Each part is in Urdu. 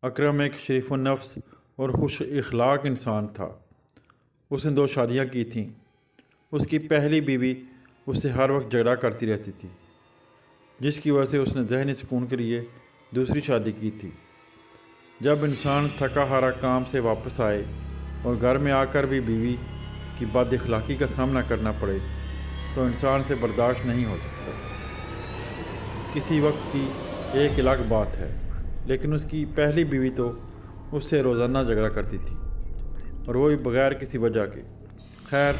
اکرم ایک شریف النفس اور خوش اخلاق انسان تھا۔ اس نے 2 شادیاں کی تھیں۔ اس کی پہلی بیوی اس سے ہر وقت جھگڑا کرتی رہتی تھی، جس کی وجہ سے اس نے ذہنی سکون کے لیے دوسری شادی کی تھی۔ جب انسان تھکا ہارا کام سے واپس آئے اور گھر میں آ کر بھی بیوی کی بد اخلاقی کا سامنا کرنا پڑے تو انسان سے برداشت نہیں ہو سکتا۔ کسی وقت کی ایک الگ بات ہے، لیکن اس کی پہلی بیوی تو اس سے روزانہ جھگڑا کرتی تھی، اور وہ بھی بغیر کسی وجہ کے۔ خیر،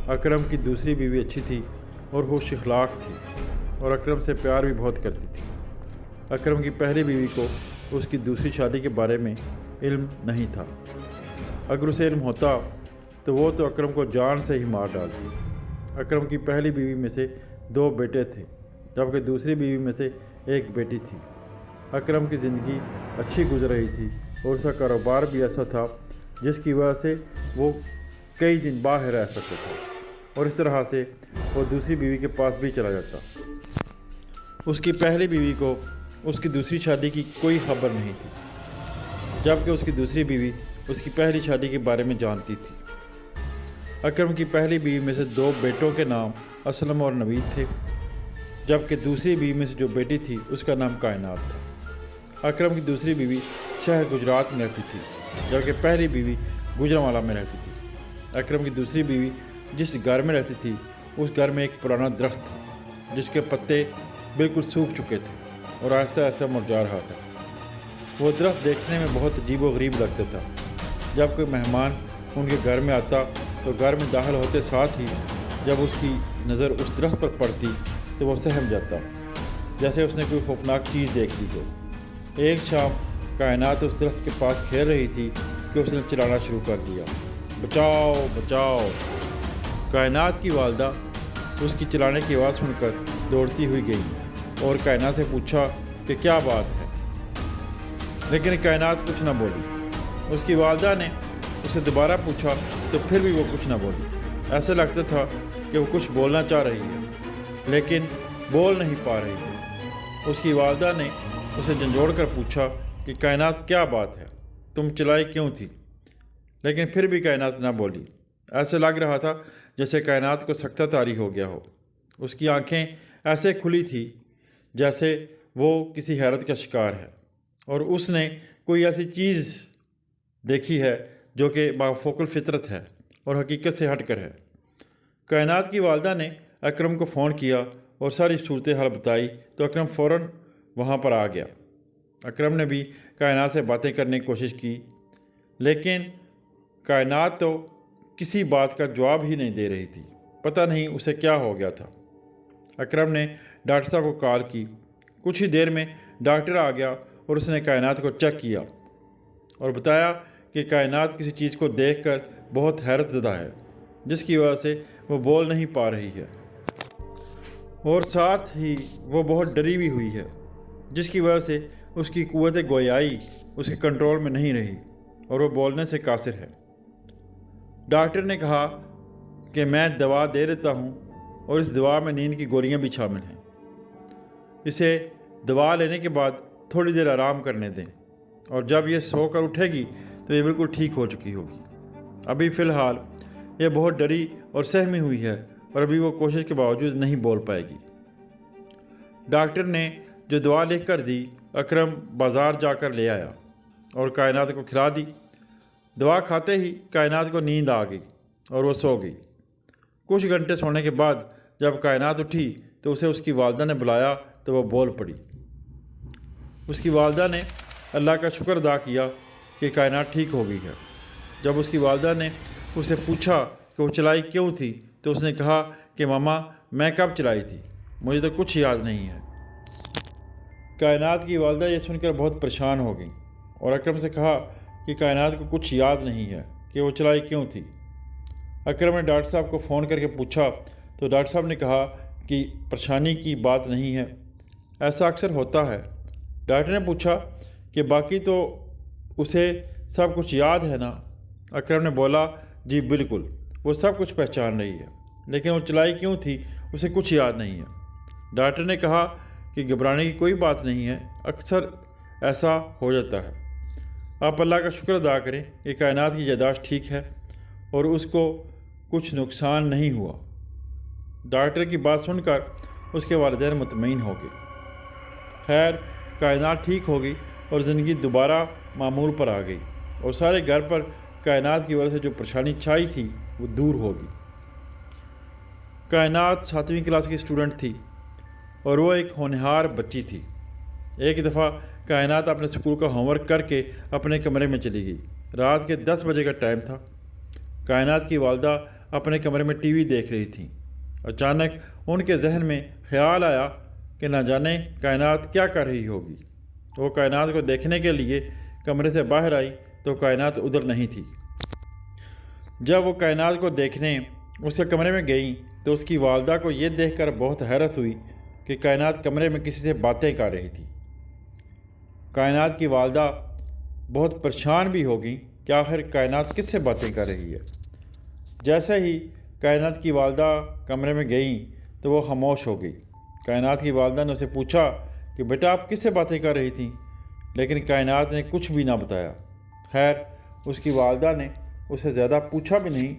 اکرم کی دوسری بیوی اچھی تھی اور خوش اخلاق تھی، اور اکرم سے پیار بھی بہت کرتی تھی۔ اکرم کی پہلی بیوی کو اس کی دوسری شادی کے بارے میں علم نہیں تھا۔ اگر اسے علم ہوتا تو وہ تو اکرم کو جان سے ہی مار ڈالتی۔ اکرم کی پہلی بیوی میں سے 2 بیٹے تھے، جبکہ دوسری بیوی میں سے 1 بیٹی تھی۔ اکرم کی زندگی اچھی گزر رہی تھی اور اس کا کاروبار بھی ایسا تھا جس کی وجہ سے وہ کئی دن باہر رہ سکتا تھا، اور اس طرح سے وہ دوسری بیوی کے پاس بھی چلا جاتا۔ اس کی پہلی بیوی کو اس کی دوسری شادی کی کوئی خبر نہیں تھی، جبکہ اس کی دوسری بیوی اس کی پہلی شادی کے بارے میں جانتی تھی۔ اکرم کی پہلی بیوی میں سے 2 بیٹوں کے نام اسلم اور نوید تھے، جبکہ دوسری بیوی میں سے جو بیٹی تھی اس کا نام کائنات تھا۔ اکرم کی دوسری بیوی شہر گجرات میں رہتی تھی، جبکہ پہلی بیوی گوجرانوالہ میں رہتی تھی۔ اکرم کی دوسری بیوی جس گھر میں رہتی تھی اس گھر میں ایک پرانا درخت تھا جس کے پتے بالکل سوکھ چکے تھے اور آہستہ آہستہ مرجھا رہا تھا۔ وہ درخت دیکھنے میں بہت عجیب و غریب لگتا تھا۔ جب کوئی مہمان ان کے گھر میں آتا تو گھر میں داخل ہوتے ساتھ ہی جب اس کی نظر اس درخت پر پڑتی تو وہ سہم جاتا، جیسے اس نے کوئی خوفناک چیز دیکھ لی ہو۔ ایک شام کائنات اس درخت کے پاس کھیل رہی تھی کہ اس نے چلانا شروع کر دیا، بچاؤ بچاؤ۔ کائنات کی والدہ اس کی چلانے کی آواز سن کر دوڑتی ہوئی گئی اور کائنات سے پوچھا کہ کیا بات ہے، لیکن کائنات کچھ نہ بولی۔ اس کی والدہ نے اسے دوبارہ پوچھا تو پھر بھی وہ کچھ نہ بولی۔ ایسا لگتا تھا کہ وہ کچھ بولنا چاہ رہی ہے لیکن بول نہیں پا رہی تھی۔ اس کی والدہ نے اسے جھنجھوڑ کر پوچھا کہ کائنات کیا بات ہے، تم چلائی کیوں تھی، لیکن پھر بھی کائنات نہ بولی۔ ایسے لگ رہا تھا جیسے کائنات کو سکتہ طاری ہو گیا ہو۔ اس کی آنکھیں ایسے کھلی تھی جیسے وہ کسی حیرت کا شکار ہے، اور اس نے کوئی ایسی چیز دیکھی ہے جو کہ مافوق الفطرت ہے اور حقیقت سے ہٹ کر ہے۔ کائنات کی والدہ نے اکرم کو فون کیا اور ساری صورتحال بتائی تو اکرم فوراً وہاں پر آ گیا۔ اکرم نے بھی کائنات سے باتیں کرنے کی کوشش کی، لیکن کائنات تو کسی بات کا جواب ہی نہیں دے رہی تھی۔ پتہ نہیں اسے کیا ہو گیا تھا۔ اکرم نے ڈاکٹر صاحب کو کال کی۔ کچھ ہی دیر میں ڈاکٹر آ گیا اور اس نے کائنات کو چیک کیا اور بتایا کہ کائنات کسی چیز کو دیکھ کر بہت حیرت زدہ ہے، جس کی وجہ سے وہ بول نہیں پا رہی ہے، اور ساتھ ہی وہ بہت ڈری بھی ہوئی ہے، جس کی وجہ سے اس کی قوت گویائی اس کے کنٹرول میں نہیں رہی اور وہ بولنے سے قاصر ہے۔ ڈاکٹر نے کہا کہ میں دوا دے دیتا ہوں اور اس دوا میں نیند کی گولیاں بھی شامل ہیں۔ اسے دوا لینے کے بعد تھوڑی دیر آرام کرنے دیں، اور جب یہ سو کر اٹھے گی تو یہ بالکل ٹھیک ہو چکی ہوگی۔ ابھی فی الحال یہ بہت ڈری اور سہمی ہوئی ہے اور ابھی وہ کوشش کے باوجود نہیں بول پائے گی۔ ڈاکٹر نے جو دوا لکھ کر دی اکرم بازار جا کر لے آیا اور کائنات کو کھلا دی۔ دوا کھاتے ہی کائنات کو نیند آ گئی اور وہ سو گئی۔ کچھ گھنٹے سونے کے بعد جب کائنات اٹھی تو اسے اس کی والدہ نے بلایا تو وہ بول پڑی۔ اس کی والدہ نے اللہ کا شکر ادا کیا کہ کائنات ٹھیک ہو گئی ہے۔ جب اس کی والدہ نے اسے پوچھا کہ وہ چلائی کیوں تھی تو اس نے کہا کہ ماما میں کب چلائی تھی، مجھے تو کچھ یاد نہیں ہے۔ کائنات کی والدہ یہ سن کر بہت پریشان ہو گئی اور اکرم سے کہا کہ کائنات کو کچھ یاد نہیں ہے کہ وہ چلائی کیوں تھی۔ اکرم نے ڈاکٹر صاحب کو فون کر کے پوچھا تو ڈاکٹر صاحب نے کہا کہ پریشانی کی بات نہیں ہے، ایسا اکثر ہوتا ہے۔ ڈاکٹر نے پوچھا کہ باقی تو اسے سب کچھ یاد ہے نا؟ اکرم نے بولا جی بالکل، وہ سب کچھ پہچان رہی ہے، لیکن وہ چلائی کیوں تھی اسے کچھ یاد نہیں ہے۔ ڈاکٹر نے کہا کہ گھبرانے کی کوئی بات نہیں ہے، اکثر ایسا ہو جاتا ہے۔ آپ اللہ کا شکر ادا کریں کہ کائنات کی یادداشت ٹھیک ہے اور اس کو کچھ نقصان نہیں ہوا۔ ڈاکٹر کی بات سن کر اس کے والدین مطمئن ہو گئے۔ خیر، کائنات ٹھیک ہو گئی اور زندگی دوبارہ معمول پر آ گئی اور سارے گھر پر کائنات کی وجہ سے جو پریشانی چھائی تھی وہ دور ہو گئی۔ کائنات 7ویں کلاس کی اسٹوڈنٹ تھی اور وہ ایک ہونہار بچی تھی۔ ایک دفعہ کائنات اپنے اسکول کا ہوم ورک کر کے اپنے کمرے میں چلی گئی۔ رات کے 10 بجے کا ٹائم تھا۔ کائنات کی والدہ اپنے کمرے میں ٹی وی دیکھ رہی تھیں۔ اچانک ان کے ذہن میں خیال آیا کہ نہ جانے کائنات کیا کر رہی ہوگی۔ وہ کائنات کو دیکھنے کے لیے کمرے سے باہر آئی تو کائنات ادھر نہیں تھی۔ جب وہ کائنات کو دیکھنے اس کے کمرے میں گئیں تو اس کی والدہ کو یہ دیکھ کر بہت حیرت ہوئی کہ کائنات کمرے میں کسی سے باتیں کر رہی تھی۔ کائنات کی والدہ بہت پریشان بھی ہو گئیں کہ آخر کائنات کس سے باتیں کر رہی ہے۔ جیسے ہی کائنات کی والدہ کمرے میں گئیں تو وہ خاموش ہو گئی۔ کائنات کی والدہ نے اسے پوچھا کہ بیٹا آپ کس سے باتیں کر رہی تھیں، لیکن کائنات نے کچھ بھی نہ بتایا۔ خیر، اس کی والدہ نے اسے زیادہ پوچھا بھی نہیں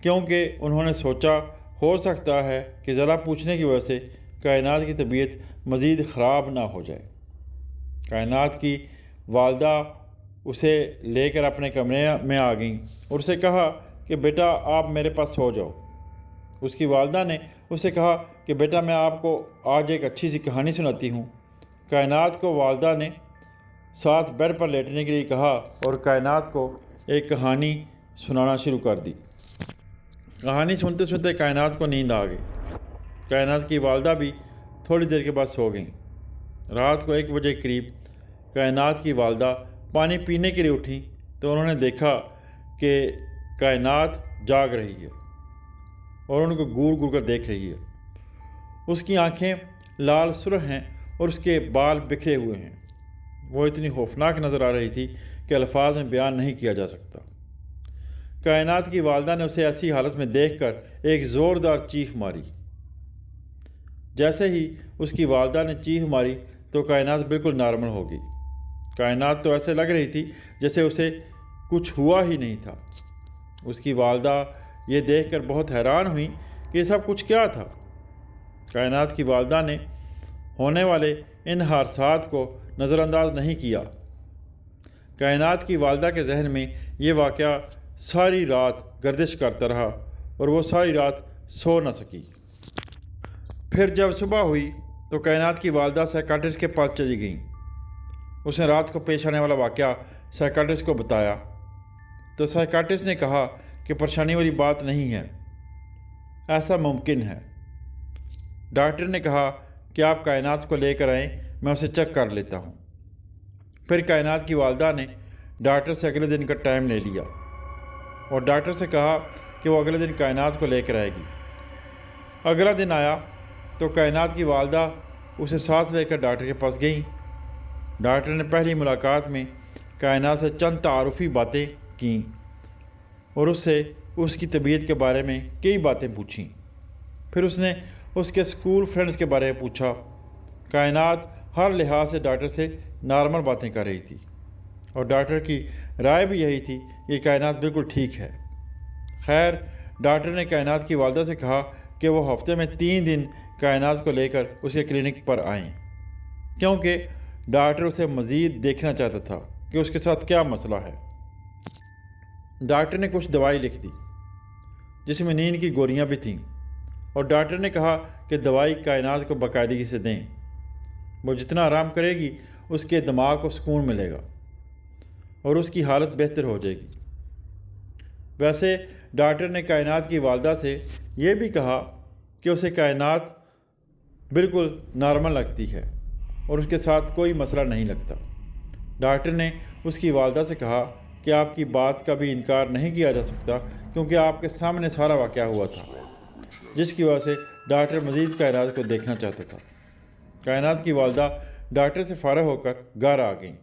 کیونکہ انہوں نے سوچا ہو سکتا ہے کہ ذرا پوچھنے کی وجہ سے کائنات کی طبیعت مزید خراب نہ ہو جائے۔ کائنات کی والدہ اسے لے کر اپنے کمرے میں آ گئیں اور اسے کہا کہ بیٹا آپ میرے پاس سو جاؤ۔ اس کی والدہ نے اسے کہا کہ بیٹا میں آپ کو آج ایک اچھی سی کہانی سناتی ہوں۔ کائنات کو والدہ نے ساتھ بیڈ پر لیٹنے کے لیے کہا اور کائنات کو ایک کہانی سنانا شروع کر دی۔ کہانی سنتے سنتے کائنات کو نیند آ گئی۔ کائنات کی والدہ بھی تھوڑی دیر کے بعد سو گئیں۔ رات کو 1 بجے قریب کائنات کی والدہ پانی پینے کے لیے اٹھیں تو انہوں نے دیکھا کہ کائنات جاگ رہی ہے اور ان کو گور گور کر دیکھ رہی ہے۔ اس کی آنکھیں لال سرخ ہیں اور اس کے بال بکھرے ہوئے ہیں۔ وہ اتنی خوفناک نظر آ رہی تھی کہ الفاظ میں بیان نہیں کیا جا سکتا۔ کائنات کی والدہ نے اسے ایسی حالت میں دیکھ کر ایک زوردار چیخ ماری۔ جیسے ہی اس کی والدہ نے چیخ ماری تو کائنات بالکل نارمل ہو گئی۔ کائنات تو ایسے لگ رہی تھی جیسے اسے کچھ ہوا ہی نہیں تھا۔ اس کی والدہ یہ دیکھ کر بہت حیران ہوئی کہ یہ سب کچھ کیا تھا۔ کائنات کی والدہ نے ہونے والے ان حادثات کو نظر انداز نہیں کیا۔ کائنات کی والدہ کے ذہن میں یہ واقعہ ساری رات گردش کرتا رہا اور وہ ساری رات سو نہ سکی۔ پھر جب صبح ہوئی تو کائنات کی والدہ سائیکاٹرسٹ کے پاس چلی گئیں۔ اس نے رات کو پیش آنے والا واقعہ سائیکاٹرسٹ کو بتایا تو سائیکاٹرسٹ نے کہا کہ پریشانی والی بات نہیں ہے، ایسا ممکن ہے۔ ڈاکٹر نے کہا کہ آپ کائنات کو لے کر آئیں، میں اسے چیک کر لیتا ہوں۔ پھر کائنات کی والدہ نے ڈاکٹر سے اگلے دن کا ٹائم لے لیا اور ڈاکٹر سے کہا کہ وہ اگلے دن کائنات کو لے کر آئے گی۔ اگلا دن آیا تو کائنات کی والدہ اسے ساتھ لے کر ڈاکٹر کے پاس گئیں۔ ڈاکٹر نے پہلی ملاقات میں کائنات سے چند تعارفی باتیں کیں اور اس سے اس کی طبیعت کے بارے میں کئی باتیں پوچھیں۔ پھر اس نے اس کے اسکول فرینڈز کے بارے میں پوچھا۔ کائنات ہر لحاظ سے ڈاکٹر سے نارمل باتیں کر رہی تھی اور ڈاکٹر کی رائے بھی یہی تھی کہ کائنات بالکل ٹھیک ہے۔ خیر، ڈاکٹر نے کائنات کی والدہ سے کہا کہ وہ ہفتے میں 3 دن کائنات کو لے کر اس کے کلینک پر آئیں کیونکہ ڈاکٹر اسے مزید دیکھنا چاہتا تھا کہ اس کے ساتھ کیا مسئلہ ہے۔ ڈاکٹر نے کچھ دوائی لکھ دی جس میں نیند کی گولیاں بھی تھیں اور ڈاکٹر نے کہا کہ دوائی کائنات کو باقاعدگی سے دیں۔ وہ جتنا آرام کرے گی اس کے دماغ کو سکون ملے گا اور اس کی حالت بہتر ہو جائے گی۔ ویسے ڈاکٹر نے کائنات کی والدہ سے یہ بھی کہا کہ اسے کائنات بالکل نارمل لگتی ہے اور اس کے ساتھ کوئی مسئلہ نہیں لگتا۔ ڈاکٹر نے اس کی والدہ سے کہا کہ آپ کی بات کا بھی انکار نہیں کیا جا سکتا کیونکہ آپ کے سامنے سارا واقعہ ہوا تھا، جس کی وجہ سے ڈاکٹر مزید کائنات کو دیکھنا چاہتا تھا۔ کائنات کی والدہ ڈاکٹر سے فارغ ہو کر گھر آ گئیں۔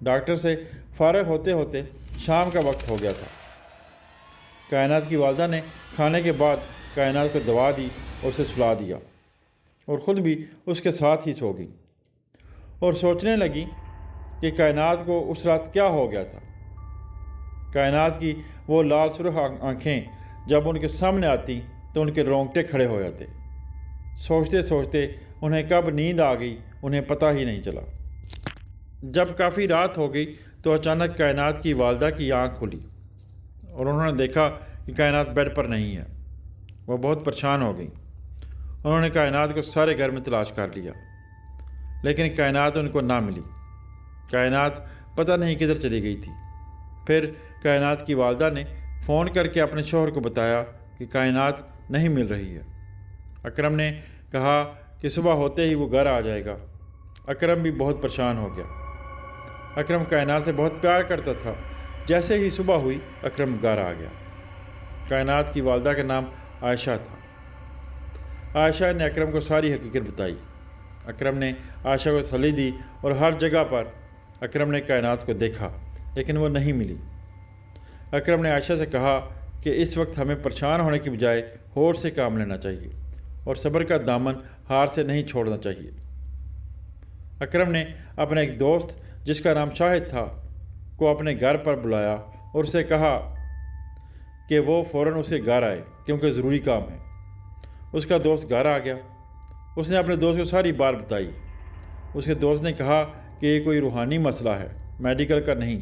ڈاکٹر سے فارغ ہوتے ہوتے شام کا وقت ہو گیا تھا۔ کائنات کی والدہ نے کھانے کے بعد کائنات کو دوا دی اور اسے سلا دیا اور خود بھی اس کے ساتھ ہی سو گئی اور سوچنے لگی کہ کائنات کو اس رات کیا ہو گیا تھا۔ کائنات کی وہ لال سرخ آنکھیں جب ان کے سامنے آتی تو ان کے رونگٹے کھڑے ہو جاتے۔ سوچتے سوچتے انہیں کب نیند آ گئی انہیں پتہ ہی نہیں چلا۔ جب کافی رات ہو گئی تو اچانک کائنات کی والدہ کی آنکھ کھلی اور انہوں نے دیکھا کہ کائنات بیڈ پر نہیں ہے۔ وہ بہت پریشان ہو گئیں۔ انہوں نے کائنات کو سارے گھر میں تلاش کر لیا، لیکن کائنات ان کو نہ ملی۔ کائنات پتہ نہیں کدھر چلی گئی تھی۔ پھر کائنات کی والدہ نے فون کر کے اپنے شوہر کو بتایا کہ کائنات نہیں مل رہی ہے۔ اکرم نے کہا کہ صبح ہوتے ہی وہ گھر آ جائے گا۔ اکرم بھی بہت پریشان ہو گیا۔ اکرم کائنات سے بہت پیار کرتا تھا۔ جیسے ہی صبح ہوئی اکرم گھر آ گیا۔ کائنات کی والدہ کا نام عائشہ تھا۔ عائشہ نے اکرم کو ساری حقیقت بتائی۔ اکرم نے عائشہ کو تسلی دی اور ہر جگہ پر اکرم نے کائنات کو دیکھا لیکن وہ نہیں ملی۔ اکرم نے عائشہ سے کہا کہ اس وقت ہمیں پریشان ہونے کی بجائے ہوش سے کام لینا چاہیے اور صبر کا دامن ہار سے نہیں چھوڑنا چاہیے۔ اکرم نے اپنے ایک دوست جس کا نام شاہد تھا کو اپنے گھر پر بلایا اور اسے کہا کہ وہ فوراً اسے گھر آئے کیونکہ ضروری کام ہے۔ اس کا دوست گھر آ گیا۔ اس نے اپنے دوست کو ساری بات بتائی۔ اس کے دوست نے کہا کہ یہ کوئی روحانی مسئلہ ہے، میڈیکل کا نہیں۔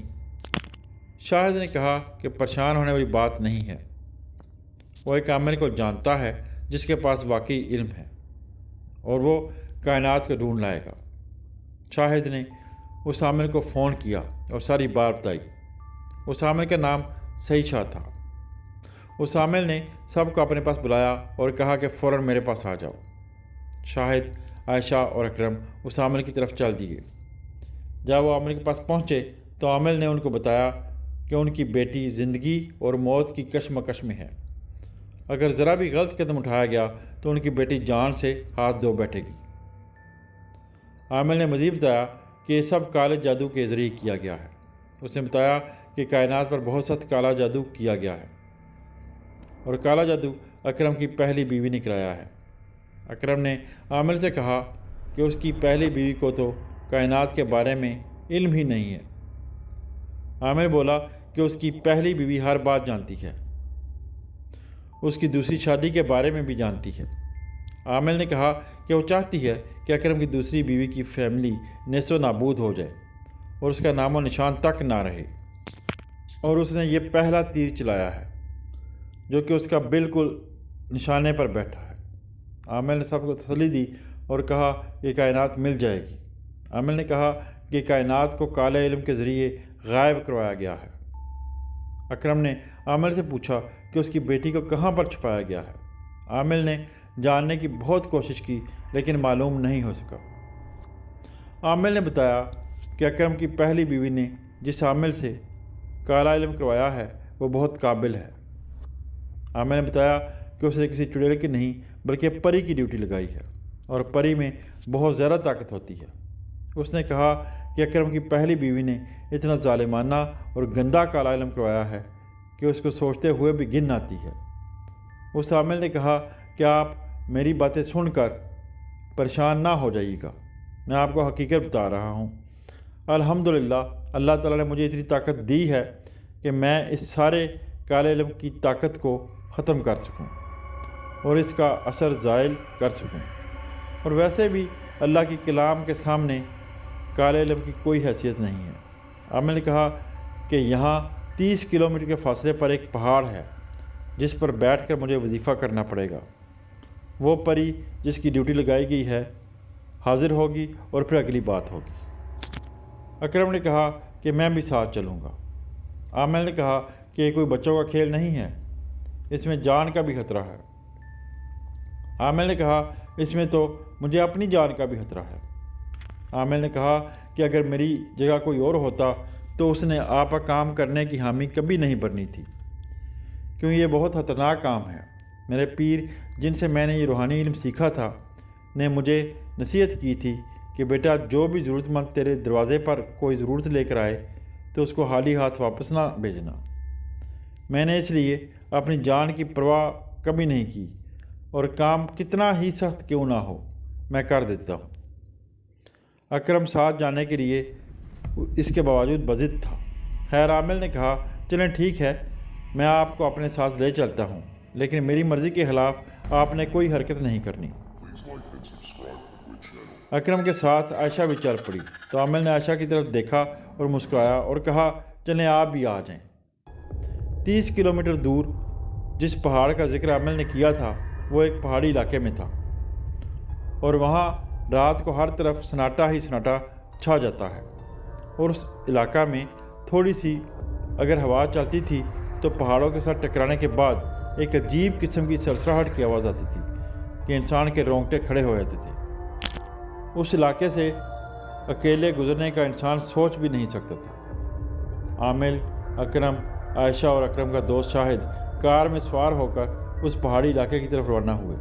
شاہد نے کہا کہ پریشان ہونے والی بات نہیں ہے، وہ ایک عامل کو جانتا ہے جس کے پاس واقعی علم ہے اور وہ کائنات کو ڈھونڈ لائے گا۔ شاہد نے اس عامل کو فون کیا اور ساری بات بتائی۔ اس عامل کا نام سعید شاہ تھا۔ اس عامل نے سب کو اپنے پاس بلایا اور کہا کہ فوراً میرے پاس آ جاؤ۔ شاہد، عائشہ اور اکرم اس عامل کی طرف چل دیے۔ جب وہ عامل کے پاس پہنچے تو عامل نے ان کو بتایا کہ ان کی بیٹی زندگی اور موت کی کشمکش میں ہے۔ اگر ذرا بھی غلط قدم اٹھایا گیا تو ان کی بیٹی جان سے ہاتھ دھو بیٹھے گی۔ عامل نے مزید بتایا کہ یہ سب کالے جادو کے ذریعے کیا گیا ہے۔ اس نے بتایا کہ کائنات پر بہت سخت کالا جادو کیا گیا ہے اور کالا جادو اکرم کی پہلی بیوی نے کرایا ہے۔ اکرم نے عامل سے کہا کہ اس کی پہلی بیوی کو تو کائنات کے بارے میں علم ہی نہیں ہے۔ عامل بولا کہ اس کی پہلی بیوی ہر بات جانتی ہے، اس کی دوسری شادی کے بارے میں بھی جانتی ہے۔ عامل نے کہا کہ وہ چاہتی ہے کہ اکرم کی دوسری بیوی کی فیملی نیست و نابود ہو جائے اور اس کا نام و نشان تک نہ رہے، اور اس نے یہ پہلا تیر چلایا ہے جو کہ اس کا بالکل نشانے پر بیٹھا ہے۔ عامل نے سب کو تسلی دی اور کہا کہ کائنات مل جائے گی۔ عامل نے کہا کہ کائنات کو کالے علم کے ذریعے غائب کروایا گیا ہے۔ اکرم نے عامل سے پوچھا کہ اس کی بیٹی کو کہاں پر چھپایا گیا ہے۔ عامل نے جاننے کی بہت کوشش کی لیکن معلوم نہیں ہو سکا۔ عامل نے بتایا کہ اکرم کی پہلی بیوی نے جس عامل سے کالا علم کروایا ہے وہ بہت قابل ہے۔ عامل نے بتایا کہ اس نے کسی چڑیل کی نہیں بلکہ پری کی ڈیوٹی لگائی ہے اور پری میں بہت زیادہ طاقت ہوتی ہے۔ اس نے کہا کہ اکرم کی پہلی بیوی نے اتنا ظالمانہ اور گندا کالا علم کروایا ہے کہ اس کو سوچتے ہوئے بھی گن آتی ہے۔ اس عامل نے کہا کہ آپ میری باتیں سن کر پریشان نہ ہو جائیے گا، میں آپ کو حقیقت بتا رہا ہوں۔ الحمدللہ اللہ تعالیٰ نے مجھے اتنی طاقت دی ہے کہ میں اس سارے کالے علم کی طاقت کو ختم کر سکوں اور اس کا اثر زائل کر سکوں، اور ویسے بھی اللہ کی کلام کے سامنے کالے علم کی کوئی حیثیت نہیں ہے۔ عامل نے کہا کہ یہاں 30 کلومیٹر کے فاصلے پر ایک پہاڑ ہے جس پر بیٹھ کر مجھے وظیفہ کرنا پڑے گا۔ وہ پری جس کی ڈیوٹی لگائی گئی ہے حاضر ہوگی اور پھر اگلی بات ہوگی۔ اکرم نے کہا کہ میں بھی ساتھ چلوں گا۔ عامل نے کہا کہ یہ کوئی بچوں کا کھیل نہیں ہے، اس میں جان کا بھی خطرہ ہے۔ عامل نے کہا اس میں تو مجھے اپنی جان کا بھی خطرہ ہے۔ عامل نے کہا کہ اگر میری جگہ کوئی اور ہوتا تو اس نے آپ کا کام کرنے کی حامی کبھی نہیں بھرنی تھی، کیوں یہ بہت خطرناک کام ہے۔ میرے پیر جن سے میں نے یہ روحانی علم سیکھا تھا نے مجھے نصیحت کی تھی کہ بیٹا جو بھی ضرورت مند تیرے دروازے پر کوئی ضرورت لے کر آئے تو اس کو خالی ہاتھ واپس نہ بھیجنا۔ میں نے اس لیے اپنی جان کی پرواہ کبھی نہیں کی، اور کام کتنا ہی سخت کیوں نہ ہو میں کر دیتا ہوں۔ اکرم ساتھ جانے کے لیے اس کے باوجود بضد تھا۔ خیر عامل نے کہا چلیں ٹھیک ہے، میں آپ کو اپنے ساتھ لے چلتا ہوں، لیکن میری مرضی کے خلاف آپ نے کوئی حرکت نہیں کرنی۔ اکرم کے ساتھ عائشہ بھی چل پڑی تو عامل نے عائشہ کی طرف دیکھا اور مسکرایا اور کہا چلیں آپ بھی آ جائیں۔ 30 کلومیٹر دور جس پہاڑ کا ذکر عامل نے کیا تھا وہ ایک پہاڑی علاقے میں تھا، اور وہاں رات کو ہر طرف سناٹا ہی سناٹا چھا جاتا ہے، اور اس علاقہ میں تھوڑی سی اگر ہوا چلتی تھی تو پہاڑوں کے ساتھ ٹکرانے کے بعد ایک عجیب قسم کی سرسراہٹ کی آواز آتی تھی کہ انسان کے رونگٹے کھڑے ہو جاتے تھے۔ اس علاقے سے اکیلے گزرنے کا انسان سوچ بھی نہیں سکتا تھا۔ عامل، اکرم، عائشہ اور اکرم کا دوست شاہد کار میں سوار ہو کر اس پہاڑی علاقے کی طرف روانہ ہوئے۔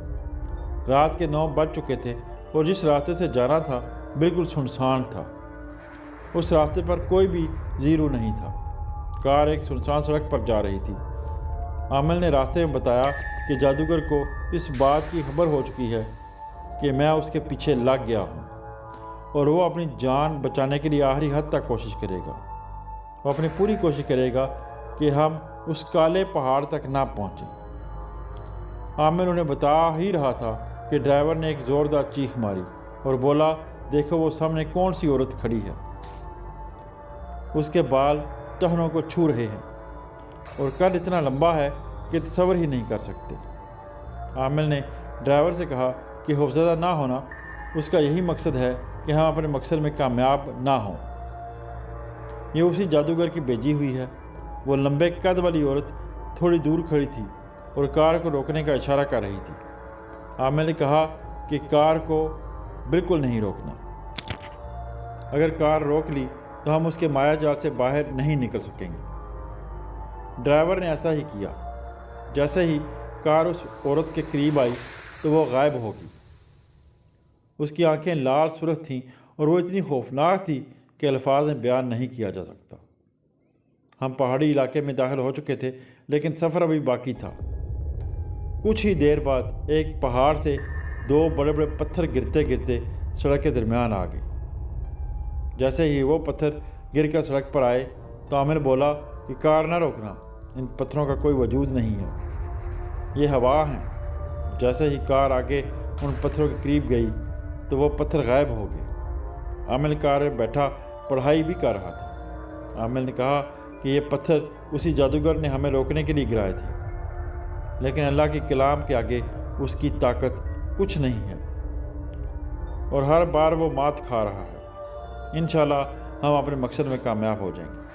رات کے 9 بج چکے تھے اور جس راستے سے جانا تھا بالکل سنسان تھا۔ اس راستے پر کوئی بھی زیرو نہیں تھا۔ کار ایک سنسان سڑک پر جا رہی تھی۔ عامل نے راستے میں بتایا کہ جادوگر کو اس بات کی خبر ہو چکی ہے کہ میں اس کے پیچھے لگ گیا ہوں، اور وہ اپنی جان بچانے کے لیے آخری حد تک کوشش کرے گا۔ وہ اپنی پوری کوشش کرے گا کہ ہم اس کالے پہاڑ تک نہ پہنچیں۔ عامل انہیں بتا ہی رہا تھا کہ ڈرائیور نے ایک زوردار چیخ ماری اور بولا دیکھو وہ سامنے کون سی عورت کھڑی ہے، اس کے بال ٹہنوں کو چھو رہے ہیں اور قد اتنا لمبا ہے کہ تصور ہی نہیں کر سکتے۔ عامل نے ڈرائیور سے کہا کہ خوفزدہ نہ ہونا، اس کا یہی مقصد ہے کہ ہم اپنے مقصد میں کامیاب نہ ہوں۔ یہ اسی جادوگر کی بھیجی ہوئی ہے۔ وہ لمبے قد والی عورت تھوڑی دور کھڑی تھی اور کار کو روکنے کا اشارہ کر رہی تھی۔ عامل نے کہا کہ کار کو بالکل نہیں روکنا، اگر کار روک لی تو ہم اس کے مایا جال سے باہر نہیں نکل سکیں گے۔ ڈرائیور نے ایسا ہی کیا۔ جیسے ہی کار اس عورت کے قریب آئی تو وہ غائب ہو گئی۔ اس کی آنکھیں لال سرخ تھیں اور وہ اتنی خوفناک تھی کہ الفاظ میں بیان نہیں کیا جا سکتا۔ ہم پہاڑی علاقے میں داخل ہو چکے تھے لیکن سفر ابھی باقی تھا۔ کچھ ہی دیر بعد ایک پہاڑ سے 2 بڑے بڑے پتھر گرتے گرتے سڑک کے درمیان آ گئے۔ جیسے ہی وہ پتھر گر کر سڑک پر آئے تو عامر بولا کہ کار نہ روکنا، ان پتھروں کا کوئی وجود نہیں ہے، یہ ہوا ہیں۔ جیسے ہی کار آگے ان پتھروں کے قریب گئی تو وہ پتھر غائب ہو گئے۔ عامل کار میں بیٹھا پڑھائی بھی کر رہا تھا۔ عامل نے کہا کہ یہ پتھر اسی جادوگر نے ہمیں روکنے کے لیے گرائے تھے، لیکن اللہ کے کلام کے آگے اس کی طاقت کچھ نہیں ہے، اور ہر بار وہ مات کھا رہا ہے۔ انشاءاللہ ہم اپنے مقصد میں کامیاب ہو جائیں گے۔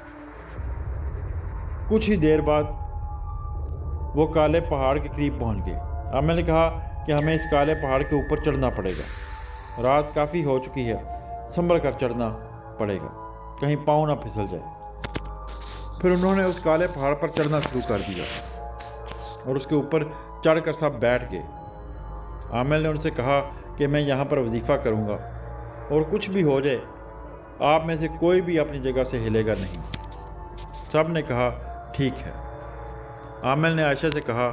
کچھ ہی دیر بعد وہ کالے پہاڑ کے قریب پہنچ گئے۔ عامل نے کہا کہ ہمیں اس کالے پہاڑ کے اوپر چڑھنا پڑے گا، رات کافی ہو چکی ہے، سنبھل کر چڑھنا پڑے گا، کہیں پاؤں نہ پھسل جائے۔ پھر انہوں نے اس کالے پہاڑ پر چڑھنا شروع کر دیا اور اس کے اوپر چڑھ کر سب بیٹھ گئے۔ عامل نے ان سے کہا کہ میں یہاں پر وظیفہ کروں گا، اور کچھ بھی ہو جائے آپ میں سے کوئی بھی اپنی جگہ سے ہلے گا نہیں۔ سب نے کہا ٹھیک ہے۔ عامل نے عائشہ سے کہا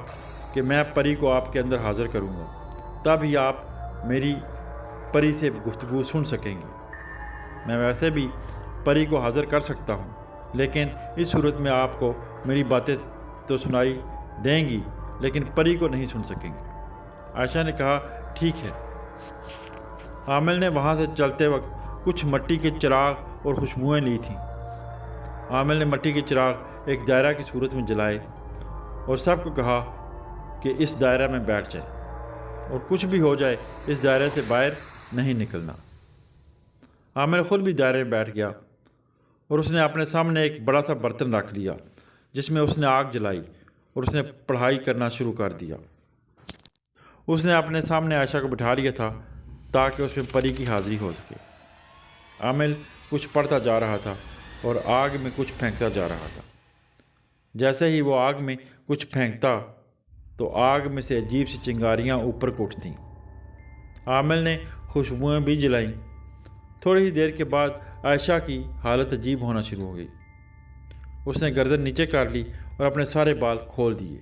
کہ میں پری کو آپ کے اندر حاضر کروں گا، تب ہی آپ میری پری سے گفتگو سن سکیں گے۔ میں ویسے بھی پری کو حاضر کر سکتا ہوں، لیکن اس صورت میں آپ کو میری باتیں تو سنائی دیں گی لیکن پری کو نہیں سن سکیں گے۔ عائشہ نے کہا ٹھیک ہے۔ عامل نے وہاں سے چلتے وقت کچھ مٹی کے چراغ اور خوشبوئیں لی تھیں۔ عامل نے مٹی کے چراغ ایک دائرہ کی صورت میں جلائے اور سب کو کہا کہ اس دائرہ میں بیٹھ جائے، اور کچھ بھی ہو جائے اس دائرے سے باہر نہیں نکلنا۔ عامل خود بھی دائرے میں بیٹھ گیا اور اس نے اپنے سامنے ایک بڑا سا برتن رکھ لیا جس میں اس نے آگ جلائی اور اس نے پڑھائی کرنا شروع کر دیا۔ اس نے اپنے سامنے عائشہ کو بٹھا لیا تھا تاکہ اس میں پری کی حاضری ہو سکے۔ عامل کچھ پڑھتا جا رہا تھا اور آگ میں کچھ پھینکتا جا رہا تھا۔ جیسے ہی وہ آگ میں کچھ پھینکتا تو آگ میں سے عجیب سی چنگاریاں اوپر کو اٹھتیں۔ عامل نے خوشبوئیں بھی جلائیں۔ تھوڑی ہی دیر کے بعد عائشہ کی حالت عجیب ہونا شروع ہو گئی۔ اس نے گردن نیچے کر لی اور اپنے سارے بال کھول دیے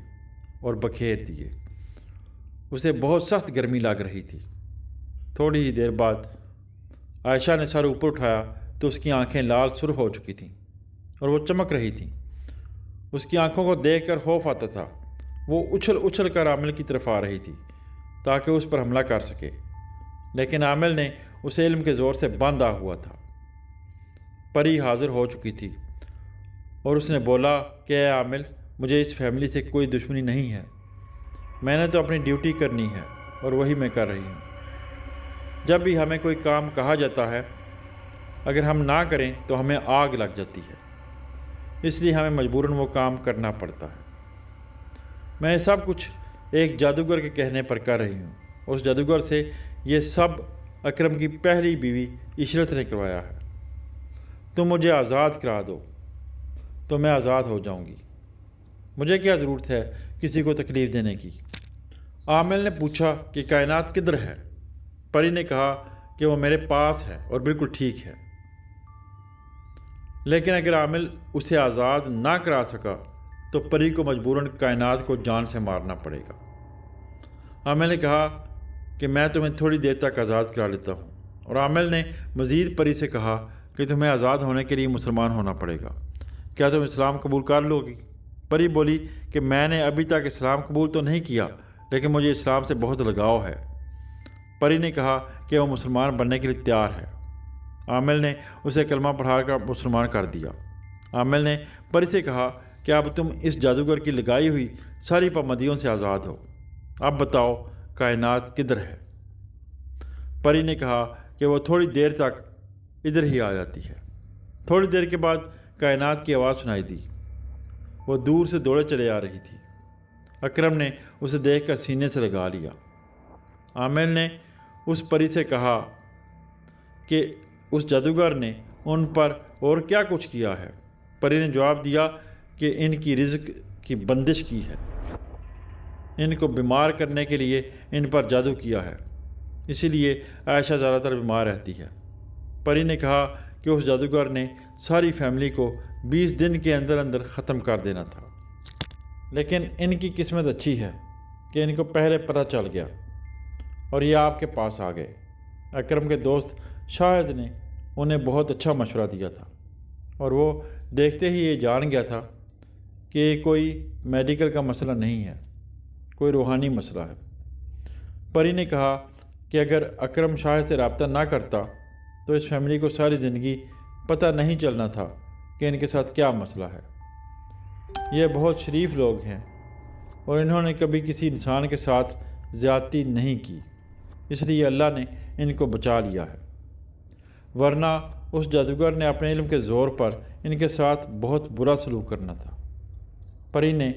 اور بکھیر دیے۔ اسے بہت سخت گرمی لگ رہی تھی۔ تھوڑی ہی دیر بعد عائشہ نے سر اوپر اٹھایا تو اس کی آنکھیں لال سرخ ہو چکی تھیں اور وہ چمک رہی تھیں۔ اس کی آنکھوں کو دیکھ کر خوف آتا تھا۔ وہ اچھل اچھل کر عامل کی طرف آ رہی تھی تاکہ اس پر حملہ کر سکے، لیکن عامل نے اسے علم کے زور سے باندھا ہوا تھا۔ پری حاضر ہو چکی تھی اور اس نے بولا کہ اے عامل، مجھے اس فیملی سے کوئی دشمنی نہیں ہے، میں نے تو اپنی ڈیوٹی کرنی ہے اور وہی میں کر رہی ہوں۔ جب بھی ہمیں کوئی کام کہا جاتا ہے، اگر ہم نہ کریں تو ہمیں آگ لگ جاتی ہے، اس لیے ہمیں مجبوراً وہ کام کرنا پڑتا ہے۔ میں سب کچھ ایک جادوگر کے کہنے پر کر رہی ہوں۔ اس جادوگر سے یہ سب اکرم کی پہلی بیوی عشرت نے کروایا ہے۔ تم مجھے آزاد کرا دو تو میں آزاد ہو جاؤں گی، مجھے کیا ضرورت ہے کسی کو تکلیف دینے کی۔ عامل نے پوچھا کہ کائنات کدھر ہے؟ پری نے کہا کہ وہ میرے پاس ہے اور بالکل ٹھیک ہے، لیکن اگر عامل اسے آزاد نہ کرا سکا تو پری کو مجبوراً کائنات کو جان سے مارنا پڑے گا۔ عامل نے کہا کہ میں تمہیں تھوڑی دیر تک آزاد کرا لیتا ہوں، اور عامل نے مزید پری سے کہا کہ تمہیں آزاد ہونے کے لیے مسلمان ہونا پڑے گا، کیا تم اسلام قبول کر لو گی؟ پری بولی کہ میں نے ابھی تک اسلام قبول تو نہیں کیا، لیکن مجھے اسلام سے بہت لگاؤ ہے۔ پری نے کہا کہ وہ مسلمان بننے کے لیے تیار ہے۔ عامل نے اسے کلمہ پڑھا کر مسلمان کر دیا۔ عامل نے پری سے کہا کہ اب تم اس جادوگر کی لگائی ہوئی ساری پابندیوں سے آزاد ہو، اب بتاؤ کائنات کدھر ہے؟ پری نے کہا کہ وہ تھوڑی دیر تک ادھر ہی آ جاتی ہے۔ تھوڑی دیر کے بعد کائنات کی آواز سنائی دی، وہ دور سے دوڑے چلے آ رہی تھی۔ اکرم نے اسے دیکھ کر سینے سے لگا لیا۔ عامل نے اس پری سے کہا کہ اس جادوگر نے ان پر اور کیا کچھ کیا ہے؟ پری نے جواب دیا کہ ان کی رزق کی بندش کی ہے، ان کو بیمار کرنے کے لیے ان پر جادو کیا ہے، اسی لیے عائشہ زیادہ تر بیمار رہتی ہے۔ پری نے کہا کہ اس جادوگر نے ساری فیملی کو 20 دن کے اندر اندر ختم کر دینا تھا، لیکن ان کی قسمت اچھی ہے کہ ان کو پہلے پتہ چل گیا اور یہ آپ کے پاس آ گئے۔ اکرم کے دوست شاہد نے انہیں بہت اچھا مشورہ دیا تھا اور وہ دیکھتے ہی یہ جان گیا تھا کہ یہ کوئی میڈیکل کا مسئلہ نہیں ہے، کوئی روحانی مسئلہ ہے۔ پری نے کہا کہ اگر اکرم شاہد سے رابطہ نہ کرتا تو اس فیملی کو ساری زندگی پتہ نہیں چلنا تھا کہ ان کے ساتھ کیا مسئلہ ہے۔ یہ بہت شریف لوگ ہیں اور انہوں نے کبھی کسی انسان کے ساتھ زیادتی نہیں کی، اس لیے اللہ نے ان کو بچا لیا ہے، ورنہ اس جادوگر نے اپنے علم کے زور پر ان کے ساتھ بہت برا سلوک کرنا تھا۔ پری نے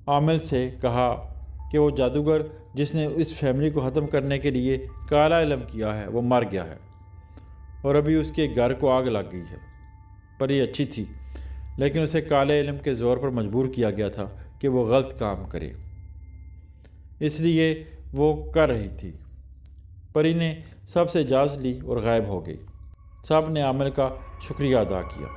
عامل سے کہا کہ وہ جادوگر جس نے اس فیملی کو ختم کرنے کے لیے کالا علم کیا ہے وہ مر گیا ہے اور ابھی اس کے گھر کو آگ لگ گئی ہے۔ پری اچھی تھی، لیکن اسے کالے علم کے زور پر مجبور کیا گیا تھا کہ وہ غلط کام کرے، اس لیے وہ کر رہی تھی۔ پری نے سب سے اجازت لی اور غائب ہو گئی۔ سب نے عامل کا شکریہ ادا کیا۔